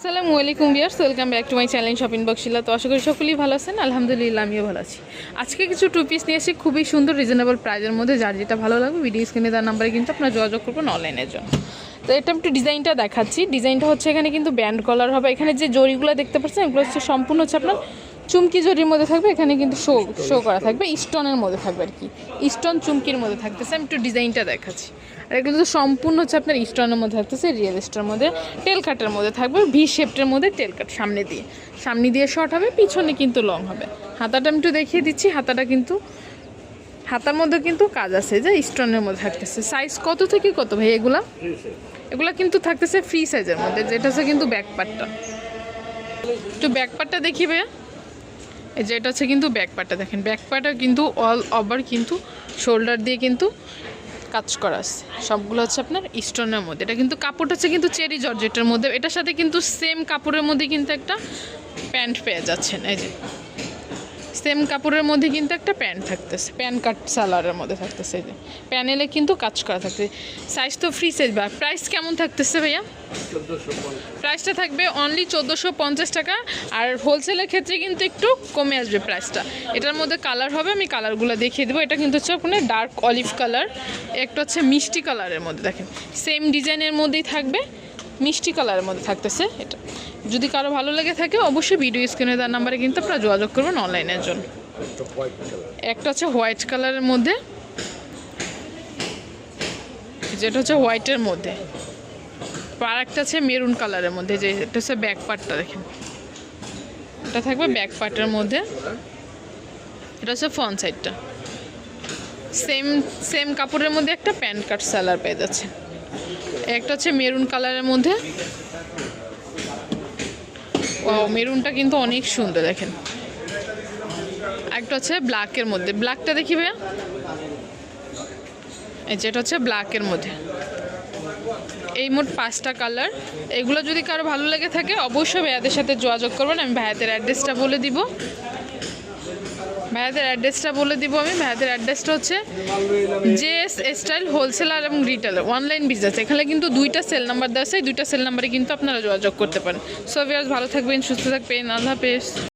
আসসালামু আলাইকুম viewers, welcome back to my channel shopping বক্সিলা। তো আশা করি সকলেই ভালো আছেন। আলহামদুলিল্লাহ আমিও ভালো আছি। আজকে কিছু টু পিস নিয়ে এসে খুবই সুন্দর রিজনেবল প্রাইজের মধ্যে, যার যেটা ভালো লাগবে ভিডিও স্ক্রিনে তার নাম্বারে কিন্তু আপনারা যোগাযোগ করবেন অনলাইনের জন্য। তো এটা একটু ডিজাইনটা দেখাচ্ছি। ডিজাইনটা হচ্ছে এখানে কিন্তু ব্যান্ড কলার হবে। এখানে যে জরিগুলো দেখতে পাচ্ছেন এগুলো হচ্ছে সম্পূর্ণ হচ্ছে আপনার চুমকি জরির মধ্যে থাকবে। এখানে কিন্তু শো করা থাকবে, স্টোনের মধ্যে থাকবে আর কি, স্টোন চুমকির মধ্যে থাকতেছে। আমি একটু ডিজাইনটা দেখাচ্ছি। আর এগুলো তো সম্পূর্ণ হচ্ছে আপনার স্টোনের মধ্যে থাকতেছে, রিয়েল স্টোনের মধ্যে, টেল কাটের মধ্যে থাকবে, ভি শেপটের মধ্যে টেল কাট, সামনে দিয়ে শর্ট হবে, পিছনে কিন্তু লং হবে। হাতাটা আমি একটু দেখিয়ে দিচ্ছি। হাতাটা কিন্তু হাতার মধ্যে কিন্তু কাজ আছে, যে স্টোনের মধ্যে থাকতেছে। সাইজ কত থেকে কত ভাই এগুলা কিন্তু থাকতেছে ফ্রি সাইজের মধ্যে, যেটা হচ্ছে কিন্তু ব্যাক পার্টটা। একটু ব্যাক পার্টটা দেখি ভাইয়া। এই যে এটা হচ্ছে কিন্তু ব্যাক পার্টটা, দেখেন ব্যাক পার্টটা কিন্তু অল ওভার কিন্তু শোল্ডার দিয়ে কিন্তু কাজ করা আছে। সবগুলো হচ্ছে আপনার স্টোনের মধ্যে। এটা কিন্তু কাপড়টা হচ্ছে কিন্তু চেরি জর্জেটের মধ্যে। এটার সাথে কিন্তু সেম কাপড়ের মধ্যে কিন্তু একটা প্যান্ট পেয়ে যাচ্ছেন। এই যে সেম কাপড়ের মধ্যে কিন্তু একটা প্যান্ট থাকতেছে, প্যান্ট কাট সালোয়ারের মধ্যে থাকতেছে। এই যে প্যানেলে কিন্তু কাজ করা থাকতেছে। সাইজ তো ফ্রি সাইজ। বা প্রাইস কেমন থাকতেছে ভাইয়া? প্রাইসটা থাকবে অনলি 1450 টাকা। আর হোলসেলের ক্ষেত্রে কিন্তু একটু কমে আসবে প্রাইসটা। এটার মধ্যে কালার হবে, আমি কালারগুলো দেখিয়ে দেবো। এটা কিন্তু হচ্ছে আপনার ডার্ক অলিভ কালার, একটা হচ্ছে মিষ্টি কালারের মধ্যে। দেখেন সেম ডিজাইনের মধ্যেই থাকবে, মিষ্টি কালারের মধ্যে থাকতেছে। এটা যদি কারো ভালো লেগে থাকে অবশ্যই ভিডিও স্ক্রিনে তার নাম্বারে কিন্তু আপনারা যোগাযোগ করবেন অনলাইনের জন্য। একটা হচ্ছে হোয়াইট কালারের মধ্যে, যেটা হচ্ছে হোয়াইটের মধ্যে। আর একটা আছে মেরুন কালারের মধ্যে, যে এটা হচ্ছে ব্যাক পার্টটা। দেখেন এটা থাকবে ব্যাক পার্টের মধ্যে, এটা হচ্ছে ফ্রন্ট সাইডটা। সেম কাপড়ের মধ্যে একটা প্যান্ট কাট সালোয়ার পেয়ে যাচ্ছে। একটা হচ্ছে মেরুন কালারের মধ্যে। ও মেরুনটা কিন্তু অনেক সুন্দর, দেখেন। একটা হচ্ছে ব্ল্যাকের মধ্যে, ব্ল্যাকটা দেখি ভাইয়া। এই যেটা হচ্ছে ব্ল্যাকের মধ্যে। এই মোট 5টা কালার। এগুলো যদি কারো ভালো লেগে থাকে অবশ্যই ভাইয়াদের সাথে যোগাযোগ করবেন। আমি ভাইয়াদের অ্যাড্রেসটা বলে দিব। ভাইয়াদের অ্যাড্রেসটা হচ্ছে জেএস স্টাইল হোলসেলার এবং রিটেলার অনলাইন বিজনেস। এখানে কিন্তু 2টা সেল নাম্বার দেওয়া আছে, 2টা সেল নাম্বারে কিন্তু আপনারা যোগাযোগ করতে পারেন। সো ভিউয়ার্স ভালো থাকবেন, সুস্থ থাকবেন, আল্লাহ হাফেজ।